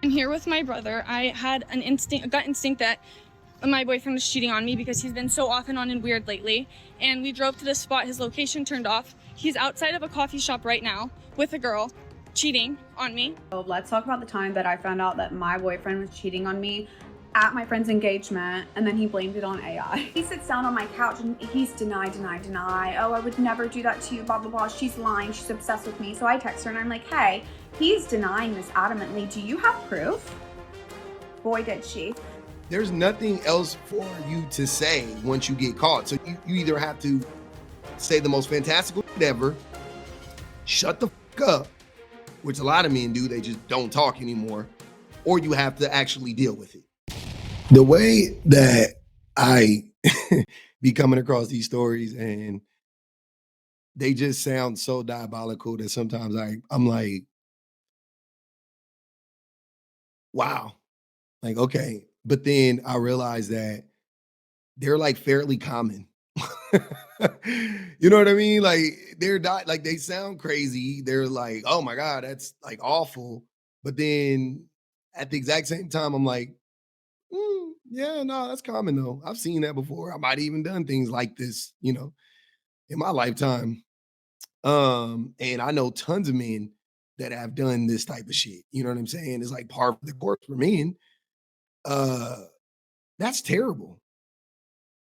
I'm here with my brother. I had a gut instinct that my boyfriend was cheating on me because he's been so off and on and weird lately. And we drove to this spot, his location turned off. He's outside of a coffee shop right now with a girl cheating on me. So let's talk about the time that I found out that my boyfriend was cheating on me at my friend's engagement, and then he blamed it on AI. He sits down on my couch and he's deny. Oh, I would never do that to you, blah, blah, blah. She's lying, she's obsessed with me. So I text her and I'm like, hey, he's denying this adamantly. Do you have proof? Boy, did she. There's nothing else for you to say once you get caught. So you either have to say the most fantastical ever, shut the fuck up, which a lot of men do, they just don't talk anymore, or you have to actually deal with it. The way that I be coming across these stories and they just sound so diabolical that sometimes I'm like, wow, like, okay. But then I realize that they're like fairly common. You know what I mean? Like they're not like they sound crazy. They're like, oh my God, that's like awful. But then at the exact same time, I'm like, yeah, no, that's common though. I've seen that before. I might even done things like this, in my lifetime. And I know tons of men that have done this type of shit. You know what I'm saying? It's like part of the course for men. That's terrible.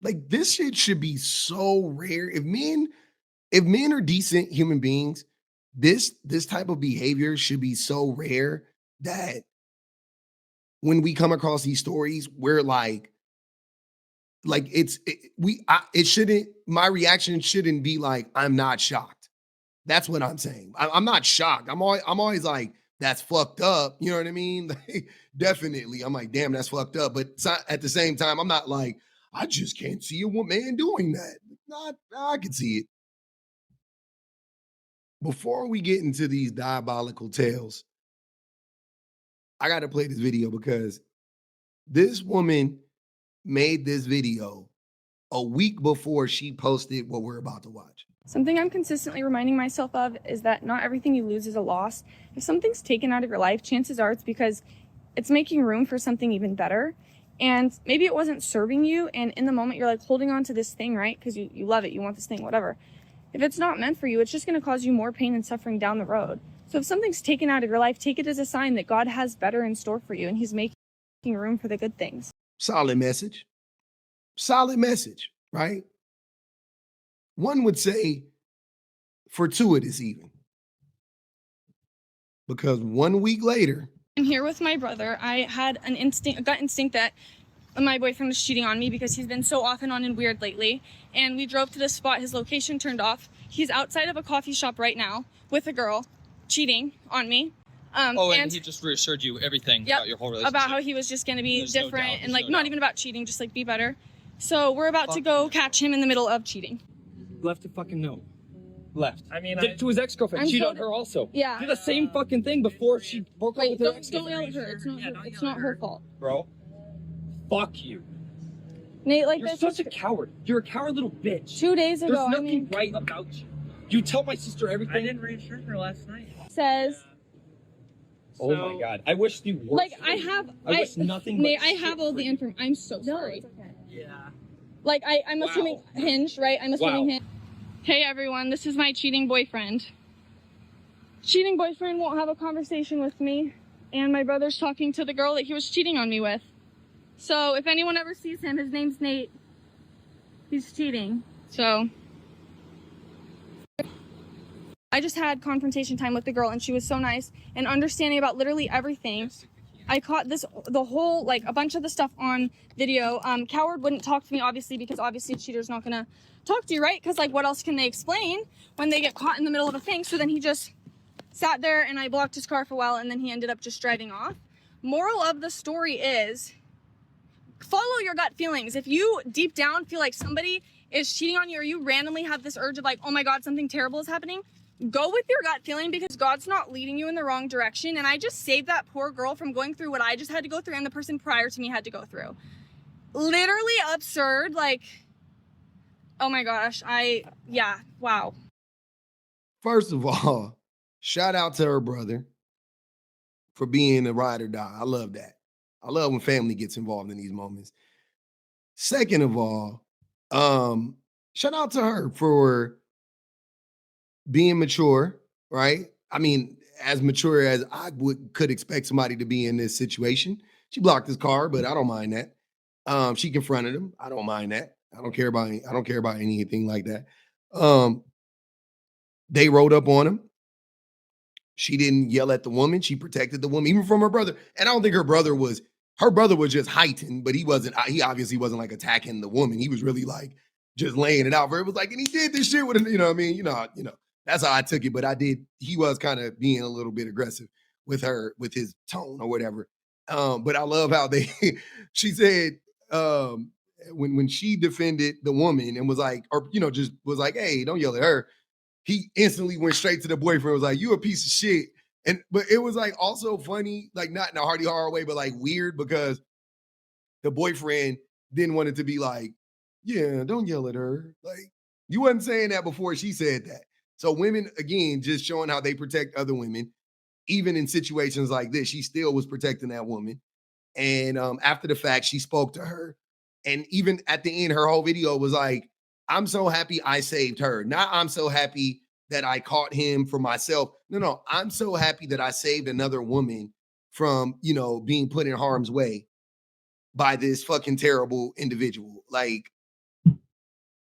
Like this shit should be so rare. If men are decent human beings, this type of behavior should be so rare that when we come across these stories, we're like it shouldn't. My reaction shouldn't be like I'm not shocked. That's what I'm saying. I'm not shocked. I'm always like that's fucked up. You know what I mean? Like, definitely. I'm like, damn, that's fucked up. But at the same time, I'm not like I just can't see a man doing that. Not, I can see it. Before we get into these diabolical tales, I got to play this video because this woman made this video a week before she posted what we're about to watch. Something I'm consistently reminding myself of is that not everything you lose is a loss. If something's taken out of your life, chances are it's because it's making room for something even better. And maybe it wasn't serving you, and in the moment you're like holding on to this thing, right? Because you love it, you want this thing, whatever. If it's not meant for you, it's just going to cause you more pain and suffering down the road. So if something's taken out of your life, take it as a sign that God has better in store for you and he's making room for the good things. Solid message. Solid message, right? One would say fortuitous even. Because 1 week later, I'm here with my brother. I had a gut instinct that my boyfriend was cheating on me because he's been so off and on and weird lately. And we drove to this spot, his location turned off. He's outside of a coffee shop right now with a girl cheating on me. And he just reassured you everything about your whole relationship. About how he was just going to be different and like not even about cheating, just like be better. So we're about to go catch him in the middle of cheating. Left a fucking note. Left. I mean, to his ex-girlfriend. Cheated on her also. Yeah. Did the same fucking thing before she broke up with her ex-girlfriend. Don't yell at her. It's not her fault. Bro, fuck you. Nate, like You're such a coward. You're a coward little bitch. 2 days ago, There's nothing right about you. You tell my sister everything. I didn't reassure her last night. Says. Oh my God. I wish the worst. Like, I wish nothing Nate, but I have all the information. I'm so sorry. It's okay. Yeah. Like, I'm assuming Hinge, right? I'm assuming Hinge. Hey everyone, this is my cheating boyfriend. Cheating boyfriend won't have a conversation with me, and my brother's talking to the girl that he was cheating on me with. So if anyone ever sees him, his name's Nate. He's cheating. So I just had confrontation time with the girl, and she was so nice and understanding about literally everything. I caught the whole, like, a bunch of the stuff on video. Coward wouldn't talk to me, obviously, because obviously a cheater's not gonna talk to you, right? Because, like, what else can they explain when they get caught in the middle of a thing? So then he just sat there, and I blocked his car for a while, and then he ended up just driving off. Moral of the story is, follow your gut feelings. If you deep down feel like somebody is cheating on you, or you randomly have this urge of like, oh my God, something terrible is happening, go with your gut feeling, because God's not leading you in the wrong direction. And I just saved that poor girl from going through what I just had to go through and the person prior to me had to go through. Literally absurd. Like, oh my gosh. Wow. First of all, shout out to her brother for being a ride or die. I love that. I love when family gets involved in these moments. Second of all, shout out to her for being mature, right? I mean, as mature as I could expect somebody to be in this situation. She blocked his car, but I don't mind that. She confronted him. I don't mind that. I don't care about anything like that. Um, they rode up on him. She didn't yell at the woman. She protected the woman, even from her brother. And I don't think her brother was just heightened, but he wasn't, he obviously wasn't like attacking the woman. He was really like just laying it out for her. It was like, and he did this shit with him, you know what I mean? That's how I took it. But he was kind of being a little bit aggressive with her, with his tone or whatever. But I love how she said, when she defended the woman and was like, or, just was like, hey, don't yell at her, he instantly went straight to the boyfriend, was like, you a piece of shit. But it was like also funny, like not in a Hardy horror way, but like weird because the boyfriend then wanted to be like, yeah, don't yell at her. Like, you wasn't saying that before she said that. So women, again, just showing how they protect other women, even in situations like this, she still was protecting that woman. And after the fact, she spoke to her. And even at the end, her whole video was like, I'm so happy I saved her. Not I'm so happy that I caught him for myself. No, I'm so happy that I saved another woman from, being put in harm's way by this fucking terrible individual. Like,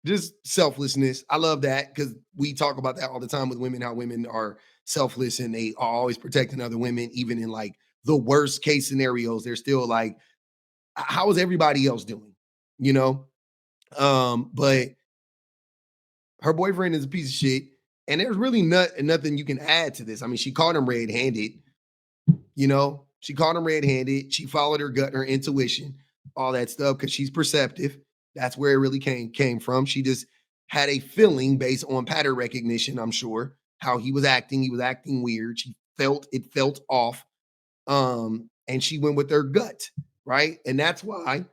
just selflessness. I love that because we talk about that all the time with women, how women are selfless and they are always protecting other women, even in like the worst case scenarios. They're still like, how is everybody else doing? But her boyfriend is a piece of shit, and there's really nothing you can add to this. I mean, she caught him red-handed. She caught him red-handed. She followed her gut, her intuition, all that stuff, because she's perceptive. That's where it really came from. She just had a feeling based on pattern recognition, I'm sure, how he was acting. He was acting weird. It felt off. And she went with her gut, right? And that's why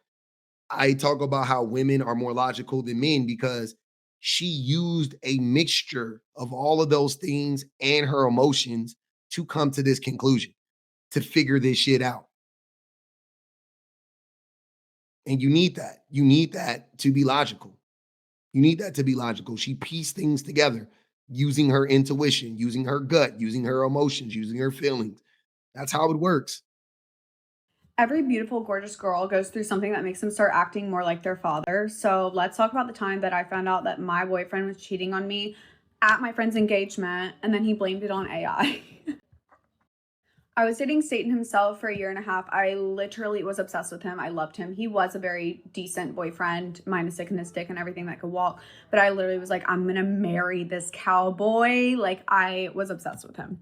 I talk about how women are more logical than men, because she used a mixture of all of those things and her emotions to come to this conclusion, to figure this shit out. And you need that. You need that to be logical. You need that to be logical. She pieced things together using her intuition, using her gut, using her emotions, using her feelings. That's how it works. Every beautiful, gorgeous girl goes through something that makes them start acting more like their father. So let's talk about the time that I found out that my boyfriend was cheating on me at my friend's engagement, and then he blamed it on AI. I was dating Satan himself for 1.5 years. I literally was obsessed with him. I loved him. He was a very decent boyfriend, minus sick and his dick and everything that could walk. But I literally was like, I'm going to marry this cowboy. Like, I was obsessed with him.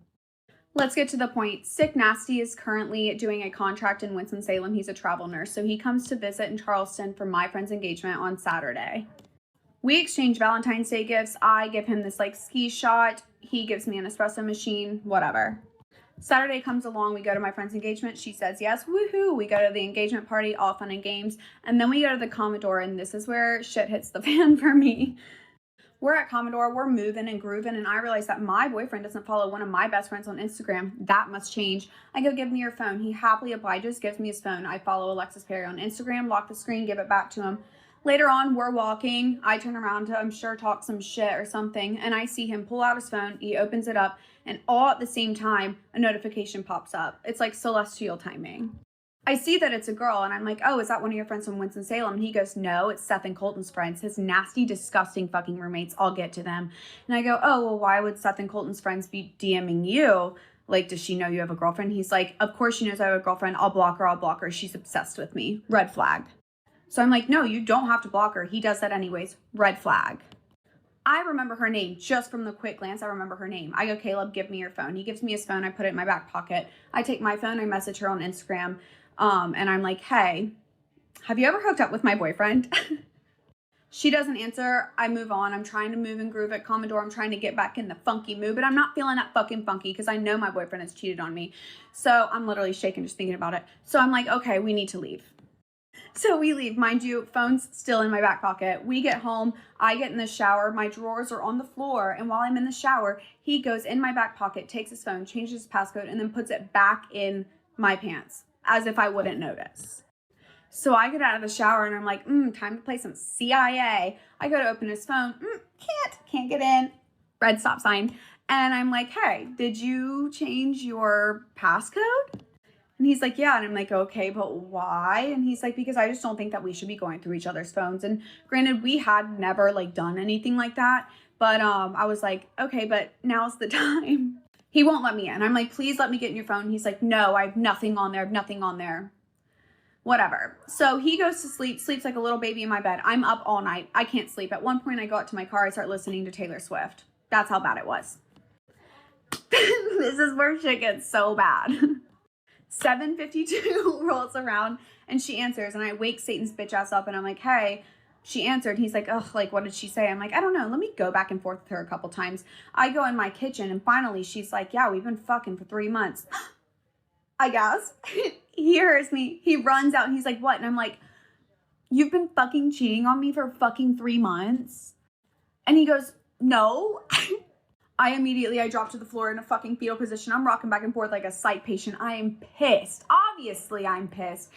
Let's get to the point. Sick Nasty is currently doing a contract in Winston-Salem. He's a travel nurse. So he comes to visit in Charleston for my friend's engagement on Saturday. We exchange Valentine's Day gifts. I give him this like ski shot. He gives me an espresso machine, whatever. Saturday comes along. We go to my friend's engagement. She says yes. Woohoo. We go to the engagement party, all fun and games. And then we go to the Commodore, and this is where shit hits the fan for me. We're at Commodore, we're moving and grooving, and I realize that my boyfriend doesn't follow one of my best friends on Instagram. That must change. I go, give me your phone. He happily obliges, gives me his phone. I follow Alexis Perry on Instagram, lock the screen, give it back to him. Later on, we're walking. I turn around to, I'm sure, talk some shit or something, and I see him pull out his phone. He opens it up, and all at the same time, a notification pops up. It's like celestial timing. I see that it's a girl, and I'm like, oh, is that one of your friends from Winston-Salem? And he goes, no, it's Seth and Colton's friends, his nasty, disgusting fucking roommates. I'll get to them. And I go, oh, well, why would Seth and Colton's friends be DMing you? Like, does she know you have a girlfriend? He's like, of course she knows I have a girlfriend. I'll block her. She's obsessed with me. Red flag. So I'm like, no, you don't have to block her. He does that anyways. Red flag. I remember her name just from the quick glance. I remember her name. I go, Caleb, give me your phone. He gives me his phone. I put it in my back pocket. I take my phone. I message her on Instagram. And I'm like, hey, have you ever hooked up with my boyfriend? She doesn't answer. I move on. I'm trying to move and groove at Commodore. I'm trying to get back in the funky mood, but I'm not feeling that fucking funky because I know my boyfriend has cheated on me. So I'm literally shaking just thinking about it. So I'm like, okay, we need to leave. So we leave. Mind you, phone's still in my back pocket. We get home. I get in the shower. My drawers are on the floor. And while I'm in the shower, he goes in my back pocket, takes his phone, changes his passcode, and then puts it back in my pants as if I wouldn't notice. So I get out of the shower and I'm like, time to play some CIA. I go to open his phone. Can't get in. Red stop sign. And I'm like, hey, did you change your passcode? And he's like, yeah. And I'm like, okay, but why? And he's like, because I just don't think that we should be going through each other's phones. And granted, we had never like done anything like that. But I was like, okay, but now's the time. He won't let me in. I'm like, please let me get in your phone. He's like, no, I have nothing on there. I have nothing on there. Whatever. So he goes to sleep, sleeps like a little baby in my bed. I'm up all night. I can't sleep. At one point I go out to my car. I start listening to Taylor Swift. That's how bad it was. This is where shit gets so bad. 7:52 rolls around and she answers and I wake Satan's bitch ass up and I'm like, hey, she answered. He's like, ugh, like, what did she say? I'm like, I don't know. Let me go back and forth with her a couple times. I go in my kitchen and finally she's like, yeah, we've been fucking for 3 months. I guess. He hears me. He runs out and he's like, what? And I'm like, you've been fucking cheating on me for fucking 3 months? And he goes, no. I drop to the floor in a fucking fetal position. I'm rocking back and forth like a psych patient. I am pissed. Obviously, I'm pissed.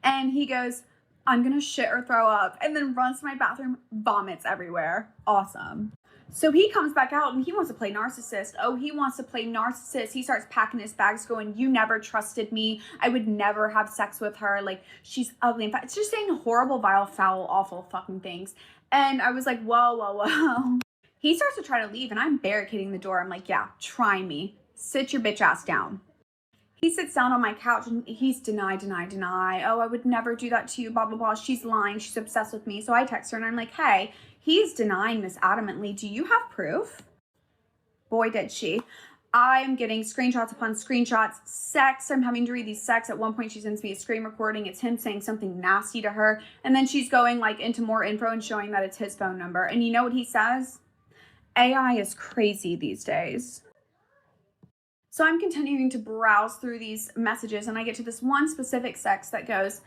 And he goes, I'm gonna shit or throw up. And then runs to my bathroom, vomits everywhere. Awesome. So he comes back out and he wants to play narcissist. Oh, he wants to play narcissist. He starts packing his bags going, you never trusted me. I would never have sex with her. Like, she's ugly. In fact, it's just saying horrible, vile, foul, awful fucking things. And I was like, whoa. He starts to try to leave and I'm barricading the door. I'm like, yeah, try me. Sit your bitch ass down. He sits down on my couch and he's deny. Oh, I would never do that to you, blah, blah, blah. She's lying. She's obsessed with me. So I text her and I'm like, hey, he's denying this adamantly. Do you have proof? Boy, did she. I am getting screenshots upon screenshots. Sex. I'm having to read these sex. At one point, she sends me a screen recording. It's him saying something nasty to her. And then she's going like into more info and showing that it's his phone number. And you know what he says? AI is crazy these days. So I'm continuing to browse through these messages and I get to this one specific sex that goes,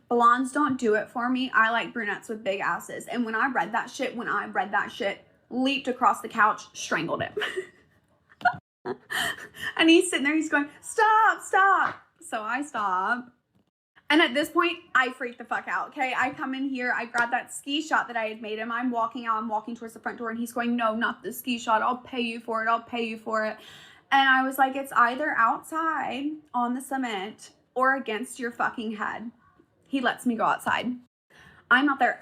blondes don't do it for me. I like brunettes with big asses. And when I read that shit, leaped across the couch, strangled him. And he's sitting there, he's going, stop. So I stop. And at this point, I freak the fuck out, okay? I come in here, I grab that ski shot that I had made him. I'm walking towards the front door, and he's going, no, not the ski shot. I'll pay you for it. And I was like, it's either outside on the cement or against your fucking head. He lets me go outside. I'm out there,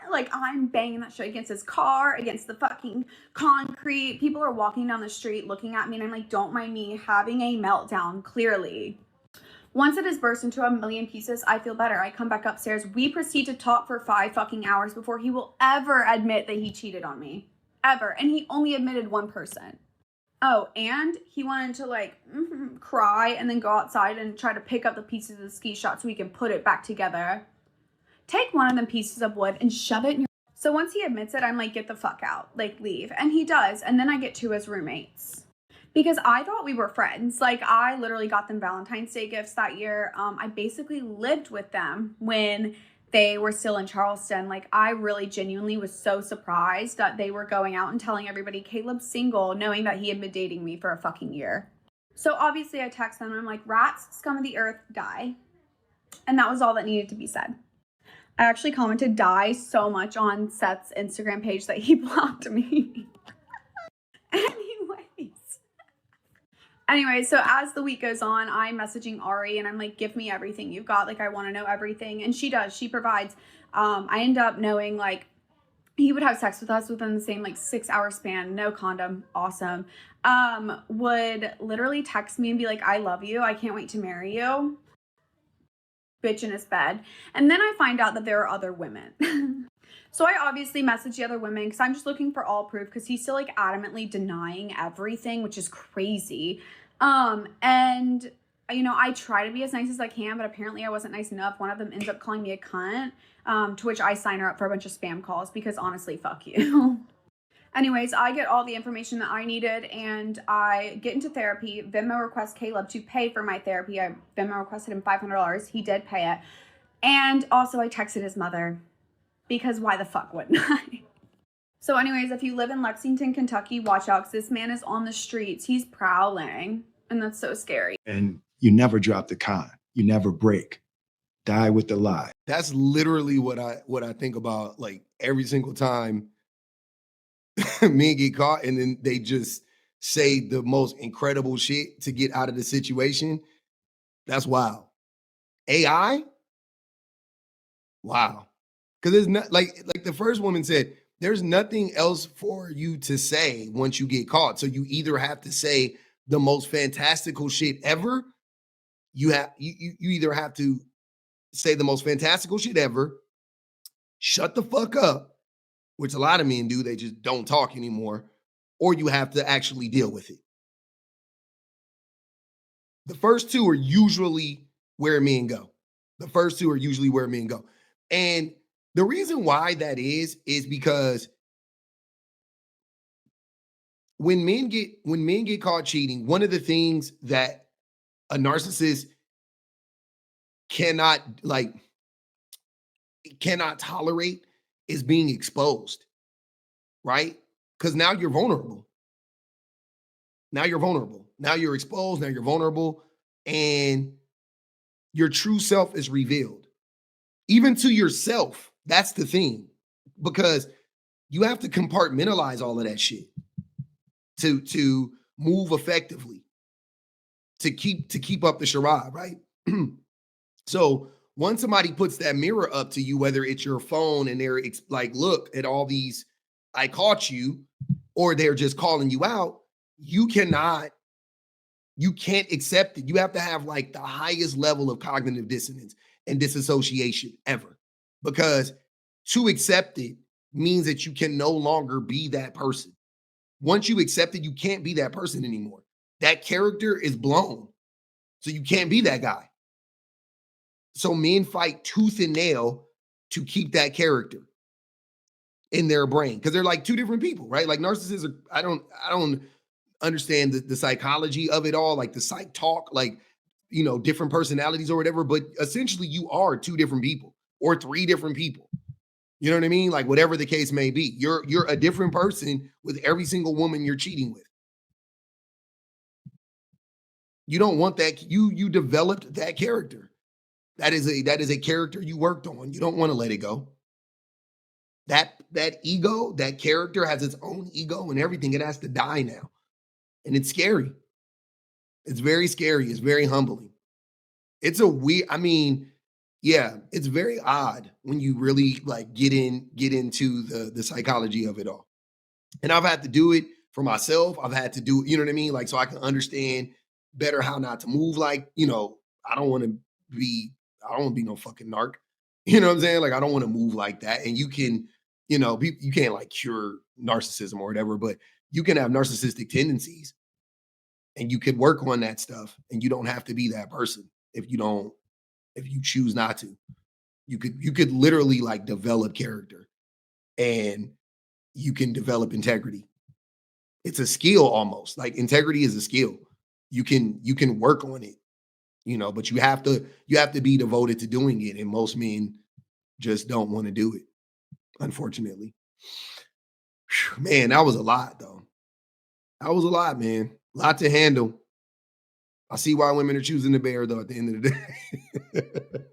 like I'm banging that shit against his car, against the fucking concrete. People are walking down the street looking at me, and I'm like, don't mind me having a meltdown, clearly. Once it has burst into a million pieces, I feel better. I come back upstairs. We proceed to talk for 5 fucking hours before he will ever admit that he cheated on me. Ever. And he only admitted 1%. Oh, and he wanted to like cry and then go outside and try to pick up the pieces of the ski shot so we can put it back together. Take one of them pieces of wood and shove it in your... So once he admits it, I'm like, get the fuck out. Like, leave. And he does. And then I get 2 his roommates. Because I thought we were friends. Like, I literally got them Valentine's Day gifts that year. I basically lived with them when they were still in Charleston. Like, I really genuinely was so surprised that they were going out and telling everybody Caleb's single, knowing that he had been dating me for a fucking year. So obviously I text them and I'm like, rats, scum of the earth, die. And that was all that needed to be said. I actually commented die so much on Seth's Instagram page that he blocked me. Anyway, so as the week goes on, I'm messaging Ari and I'm like, give me everything you've got. Like, I want to know everything. And she does. She provides. I end up knowing, like, he would have sex with us within the same, like, 6-hour span. No condom. Awesome. Would literally text me and be like, I love you. I can't wait to marry you. Bitch in his bed. And then I find out that there are other women. So I obviously messaged the other women because I'm just looking for all proof because he's still, like, adamantly denying everything, which is crazy. And, you know, I try to be as nice as I can, but apparently I wasn't nice enough. One of them ends up calling me a cunt, to which I sign her up for a bunch of spam calls because honestly, fuck you. Anyways, I get all the information that I needed and I get into therapy. Venmo requests Caleb to pay for my therapy. I Venmo requested him $500. He did pay it. And also I texted his mother because why the fuck wouldn't I? So anyways, if you live in Lexington, Kentucky, watch out because this man is on the streets. He's prowling and that's so scary. And you never drop the con. You never break. Die with the lie. That's literally what I think about like every single time men get caught and then they just say the most incredible shit to get out of the situation. That's wild. AI? Wow. Because there's not like the first woman said, there's nothing else for you to say once you get caught. So you either have to say the most fantastical shit ever. You either have to say the most fantastical shit ever, shut the fuck up, which a lot of men do, they just don't talk anymore, or you have to actually deal with it. The first two are usually where men go. The first two are usually where men go. And the reason why that is because when men get caught cheating, one of the things that a narcissist cannot tolerate is being exposed, right? Because now you're vulnerable. Now you're vulnerable. Now you're exposed. Now you're vulnerable. And your true self is revealed. Even to yourself. That's the thing. Because you have to compartmentalize all of that shit to move effectively, to keep up the charade, right? So once somebody puts that mirror up to you, whether it's your phone and they're like, look at all these, I caught you, or they're just calling you out, you can't accept it. You have to have like the highest level of cognitive dissonance and disassociation ever, because to accept it means that you can no longer be that person. Once you accept it, you can't be that person anymore. That character is blown. So you can't be that guy. So men fight tooth and nail to keep that character in their brain because they're like two different people, right? Like narcissists are, I don't understand the psychology of it all, like the psych talk, like, you know, different personalities or whatever, but essentially you are two different people or three different people. You know what I mean? Like whatever the case may be, you're a different person with every single woman you're cheating with. You don't want that. You developed that character. That is a character you worked on. You don't want to let it go. That ego, that character has its own ego and everything. It has to die now. And it's scary. It's very scary. It's very humbling. It's a weird, I mean, yeah, it's very odd when you really like get into the psychology of it all. And I've had to do it for myself. I've had to do, you know what I mean? Like, so I can understand better how not to move. Like, you know, I don't want to be no fucking narc. You know what I'm saying? Like, I don't want to move like that. And you can, you know, you can't like cure narcissism or whatever, but you can have narcissistic tendencies and you could work on that stuff and you don't have to be that person if you choose not to. You could literally like develop character and you can develop integrity. It's a skill almost. Like integrity is a skill. You can work on it, you know, but you have to be devoted to doing it. And most men just don't want to do it, unfortunately. Whew, man, that was a lot though. That was a lot, man. A lot to handle. I see why women are choosing the bear though at the end of the day.